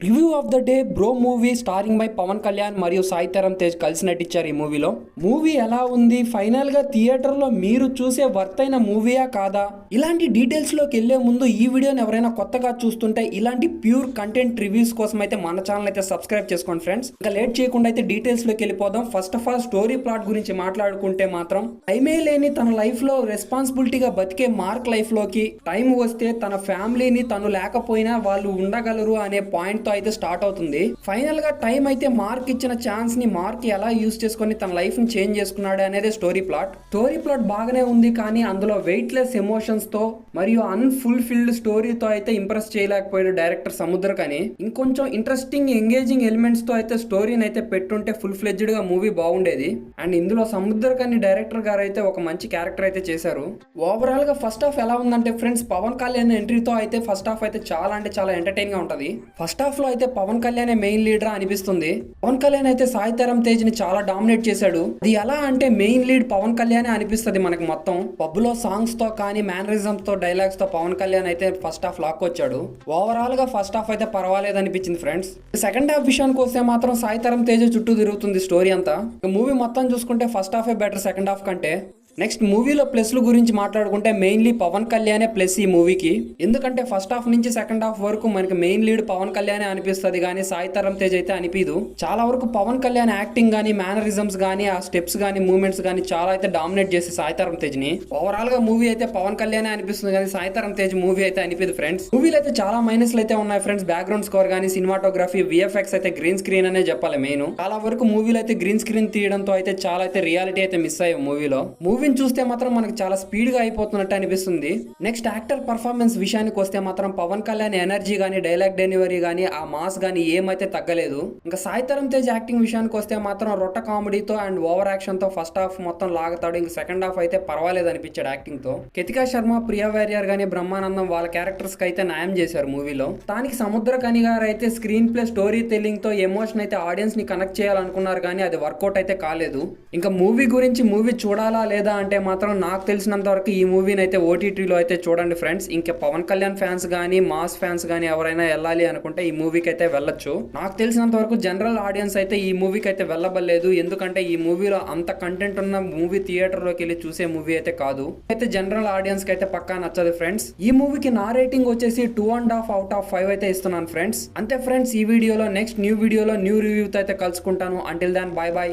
Review of the day Bro movie starring by Pawan Kalyan మరియు సాయి తరం తేజ్ కలిసి నటించారు ఈ మూవీలో. మూవీ ఎలా ఉంది, ఫైనల్ గా థియేటర్ లో మీరు చూసే వర్త్ అయిన మూవీయా కాదా, ఇలాంటి డీటెయిల్స్ లోకి వెళ్లే ముందు ఈ వీడియోని ఎవరైనా కొత్తగా చూస్తుంటే ఇలాంటి ప్యూర్ కంటెంట్ రివ్యూస్ కోసం అయితే మన ఛానల్ అయితే సబ్స్క్రైబ్ చేసుకోండి ఫ్రెండ్స్. ఇంకా లేట్ చేయకుండా అయితే డీటెయిల్స్ లోకి వెళ్ళిపోదాం. First of all story plot గురించి మాట్లాడుకుంటే మాత్రం టైమే లేని తన లైఫ్ లో రెస్పాన్సిబిలిటీగా బతికే మార్క్ లైఫ్ లోకి టైం వస్తే తన ఫ్యామిలీని తను లేకపోయినా వాళ్ళు ఉండగలరు అనే పాయింట్ తో అయితే స్టార్ట్ అవుతుంది. ఫైనల్ గా టైం అయితే మార్క్ ఇచ్చిన ఛాన్స్ ని మార్క్ ఎలా యూజ్ చేసుకుని తన లైఫ్ ని చేంజ్ చేసుకున్నాడు అనేది స్టోరీ ప్లాట్ బాగానే ఉంది, కానీ అందులో వెయిట్ లెస్ ఎమోషన్స్ తో మరియు అన్ఫుల్ఫిల్డ్ స్టోరీతో అయితే ఇంప్రెస్ చేయలేకపోయాడు డైరెక్టర్ సముద్ర. కానీ ఇంకొంచెం ఇంట్రెస్టింగ్ ఎంగేజింగ్ ఎలిమెంట్స్ తో అయితే స్టోరీని అయితే పెట్టుంటే ఫుల్ ఫ్లెడ్జ్డ్ గా మూవీ బాగుండేది. అండ్ ఇందులో సముద్ర కానీ డైరెక్టర్ గారు అయితే ఒక మంచి క్యారెక్టర్ అయితే చేశారు. ఓవరాల్ గా ఫస్ట్ హాఫ్ ఎలా ఉందంటే ఫ్రెండ్స్, పవన్ కళ్యాణ్ ఎంట్రీతో అయితే ఫస్ట్ హాఫ్ అయితే చాలా అంటే చాలా ఎంటర్టైన్ గా ఉంటది. ఫస్ట్ హాఫ్ లో అయితే పవన్ కళ్యాణ్ మెయిన్ లీడర్ అనిపిస్తుంది. పవన్ కళ్యాణ్ అయితే సాయి తరం తేజ్ ని చాలా డామినేట్ చేశాడు. అది ఎలా అంటే మెయిన్ లీడ్ పవన్ కళ్యాణ్ అనిపిస్తుంది మనకు. మొత్తం పబ్ లో సాంగ్స్ తో కానీ మేనరిజం తో డైలాగ్స్ తో పవన్ కళ్యాణ్ అయితే ఫస్ట్ హాఫ్ లాక్కొచ్చాడు. ఓవరాల్ గా ఫస్ట్ హాఫ్ అయితే పర్వాలేదు అనిపించింది ఫ్రెండ్స్. సెకండ్ హాఫ్ విషయానికి వస్తే మాత్రం సాయి తరం తేజ్ చుట్టూ తిరుగుతుంది స్టోరీ అంతా. మూవీ మొత్తం చూసుకుంటే ఫస్ట్ హాఫే బెటర్ సెకండ్ హాఫ్ కంటే. నెక్స్ట్ మూవీలో ప్లస్లు గురించి మాట్లాడుకుంటే మెయిన్లీ పవన్ కళ్యాణే ప్లస్ ఈ మూవీకి. ఎందుకంటే ఫస్ట్ హాఫ్ నుంచి సెకండ్ హాఫ్ వరకు మనకి మెయిన్ లీడ్ పవన్ కళ్యాణే అనిపిస్తుంది, కానీ సాయి తరం తేజ్ అయితే అనిపించదు. చాలా వరకు పవన్ కళ్యాణ్ యాక్టింగ్ గానీ మేనరిజమ్స్ గానీ ఆ స్టెప్స్ గానీ మూవ్మెంట్స్ గానీ చాలా అయితే డామినేట్ చేసి సాయి తరం తేజ్ ని. ఓవరాల్ గా మూవీ అయితే పవన్ కళ్యాణే అనిపిస్తుంది, కానీ సాయి తరం తేజ్ మూవీ అయితే అనిపించదు ఫ్రెండ్స్. మూవీలో అయితే చాలా మైనస్లు అయితే ఉన్నాయి ఫ్రెండ్స్. బ్యాక్గ్రౌండ్ స్కోర్ గానీ సినిమాటోగ్రఫీ విఎఫ్ఎక్స్ అయితే గ్రీన్ స్క్రీన్ అనే చెప్పాలి మెయిన్. చాలా వరకు మూవీలో అయితే గ్రీన్ స్క్రీన్ తీయడంతో అయితే చాలా అయితే రియాలిటీ అయితే మిస్ అయ్యాయి మూవీలో. మూవీని చూస్తే మాత్రం మనకు చాలా స్పీడ్ గా అయిపోతున్నట్టు అనిపిస్తుంది. నెక్స్ట్ యాక్టర్ పర్ఫార్మెన్స్ విషయానికి వస్తే మాత్రం పవన్ కళ్యాణ్ ఎనర్జీ గానీ డైలాగ్ డెలివరీ గానీ ఆ మాస్ గానీ ఏమైతే తగ్గలేదు. ఇంకా సాయి తరం తేజ్ యాక్టింగ్ విషయానికి వస్తే మాత్రం రొట్ట కామెడీతో అండ్ ఓవర్ యాక్షన్ తో ఫస్ట్ హాఫ్ మొత్తం లాగుతాడు. ఇంకా సెకండ్ హాఫ్ అయితే పర్వాలేదు అనిపించాడు యాక్టింగ్ తో. కెతికా శర్మ, ప్రియా వారియర్ గానీ బ్రహ్మానందం వాళ్ళ క్యారెక్టర్స్ కి అయితే న్యాయం చేశారు మూవీలో. దానికి సముద్ర కని గారు అయితే స్క్రీన్ ప్లే స్టోరీ టెల్లింగ్ తో ఎమోషన్ అయితే ఆడియన్స్ ని కనెక్ట్ చేయాలనుకున్నారు, కానీ అది వర్కౌట్ అయితే కాలేదు. ఇంకా మూవీ గురించి మూవీ చూడాలా లేదా అంటే మాత్రం నాకు తెలిసినంత వరకు ఈ మూవీని అయితే ఓటీటీలో అయితే చూడండి ఫ్రెండ్స్. ఇంకా పవన్ కళ్యాణ్ ఫ్యాన్స్ గానీ మాస్ ఫ్యాన్స్ గానీ ఎవరైనా వెళ్ళాలి అనుకుంటే ఈ మూవీకి అయితే వెళ్ళొచ్చు. నాకు తెలిసినంత వరకు జనరల్ ఆడియన్స్ అయితే ఈ మూవీకి అయితే వెళ్ళబడలేదు, ఎందుకంటే ఈ మూవీలో అంత కంటెంట్ ఉన్న మూవీ థియేటర్ లోకి వెళ్ళి చూసే మూవీ అయితే కాదు. అయితే జనరల్ ఆడియన్స్ కి అయితే పక్కా నచ్చదు ఫ్రెండ్స్. ఈ మూవీకి నా రేటింగ్ వచ్చేసి 2.5 out of 5 అయితే ఇస్తున్నాను ఫ్రెండ్స్. అంతే ఫ్రెండ్స్, ఈ వీడియోలో నెక్స్ట్ న్యూ వీడియోలో న్యూ రివ్యూతో అయితే కలుసుకుంటాను. Until then bye by.